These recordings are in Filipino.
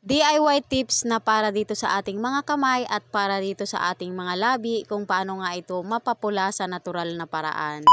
DIY tips na para dito sa ating mga kamay at para dito sa ating mga labi kung paano nga ito mapapula sa natural na paraan.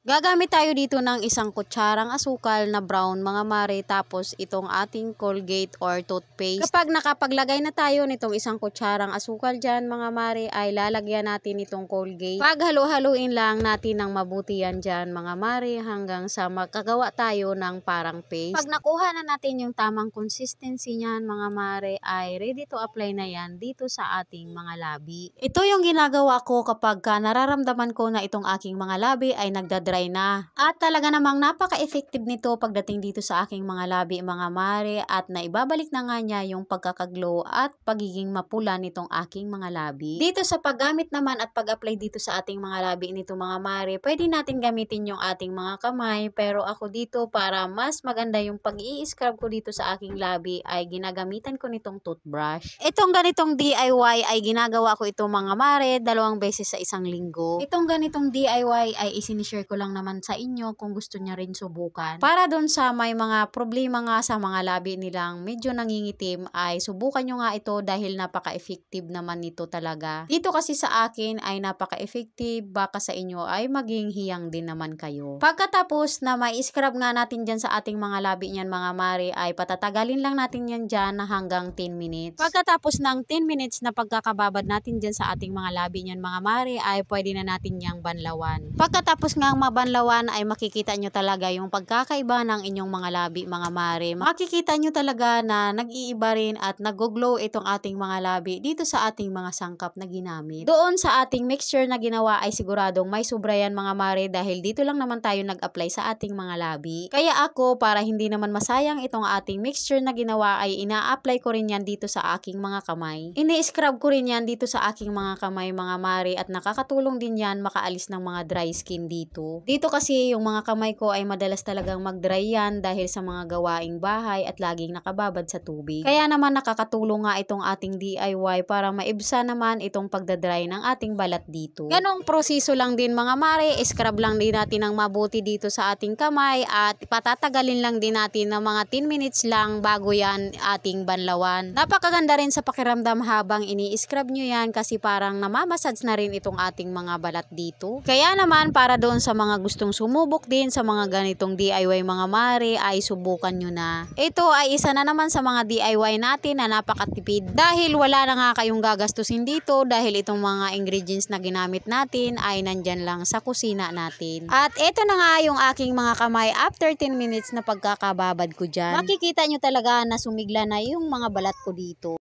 Gagamit tayo dito ng isang kutsarang asukal na brown mga mare, tapos itong ating Colgate or toothpaste. Kapag nakapaglagay na tayo nitong isang kutsarang asukal dyan mga mare, ay lalagyan natin itong Colgate. Paghalo-haluin lang natin ng mabuti yan dyan mga mare hanggang sa magkagawa tayo ng parang paste. Pag nakuha na natin yung tamang consistency niyan mga mare, ay ready to apply na yan dito sa ating mga labi. Ito yung ginagawa ko kapag nararamdaman ko na itong aking mga labi ay nagdadry na. At talaga namang napaka-effective nito pagdating dito sa aking mga labi mga mare, at naibabalik na nga niya yung pagkakaglow at pagiging mapula nitong aking mga labi. Dito sa paggamit naman at pag-apply dito sa ating mga labi nito mga mare, pwede natin gamitin yung ating mga kamay, pero ako dito para mas maganda yung pag-i-scrub ko dito sa aking labi ay ginagamitan ko nitong toothbrush. Itong ganitong DIY ay ginagawa ko ito mga mare 2 beses sa isang linggo. Itong ganitong DIY ay isinishare ko lang naman sa inyo kung gusto niya rin subukan. Para doon sa may mga problema nga sa mga labi nilang medyo nangingitim, ay subukan nyo nga ito dahil napaka-effective naman nito talaga. Dito kasi sa akin ay napaka-effective, baka sa inyo ay maging hiyang din naman kayo. Pagkatapos na may scrub nga natin dyan sa ating mga labi niyan mga mare, ay patatagalin lang natin yan dyan hanggang 10 minutes. Pagkatapos ng 10 minutes na pagkakababad natin dyan sa ating mga labi niyan mga mare, ay pwede na natin yang banlawan. Pagkatapos nga mabanlawan ay makikita nyo talaga yung pagkakaiba ng inyong mga labi mga mare. Makikita nyo talaga na nag-iiba rin at nag-glow itong ating mga labi dito sa ating mga sangkap na ginamit. Doon sa ating mixture na ginawa ay siguradong may sobra yan mga mare, dahil dito lang naman tayo nag-apply sa ating mga labi. Kaya ako, para hindi naman masayang itong ating mixture na ginawa, ay ina-apply ko rin yan dito sa aking mga kamay. Ini-scrub ko rin yan dito sa aking mga kamay mga mare, at nakakatulong din yan makaalis ng mga dry skin dito. Dito kasi yung mga kamay ko ay madalas talagang mag-dry yan dahil sa mga gawaing bahay at laging nakababad sa tubig. Kaya naman nakakatulong nga itong ating DIY para maibsa naman itong pagdadry ng ating balat dito. Ganong proseso lang din mga mare, scrub lang din natin ng mabuti dito sa ating kamay at patatagalin lang din natin ng mga 10 minutes lang bago yan ating banlawan. Napakaganda rin sa pakiramdam habang ini-scrub nyo yan, kasi parang namamassage na rin itong ating mga balat dito. Kaya naman para doon sa mga gustong sumubok din sa mga ganitong DIY mga mare, ay subukan nyo na. Ito ay isa na naman sa mga DIY natin na napakatipid, dahil wala na nga kayong gagastusin dito, dahil itong mga ingredients na ginamit natin ay nandyan lang sa kusina natin. At ito na nga yung aking mga kamay after 10 minutes na pagkakababad ko dyan. Makikita nyo talaga na sumigla na yung mga balat ko dito.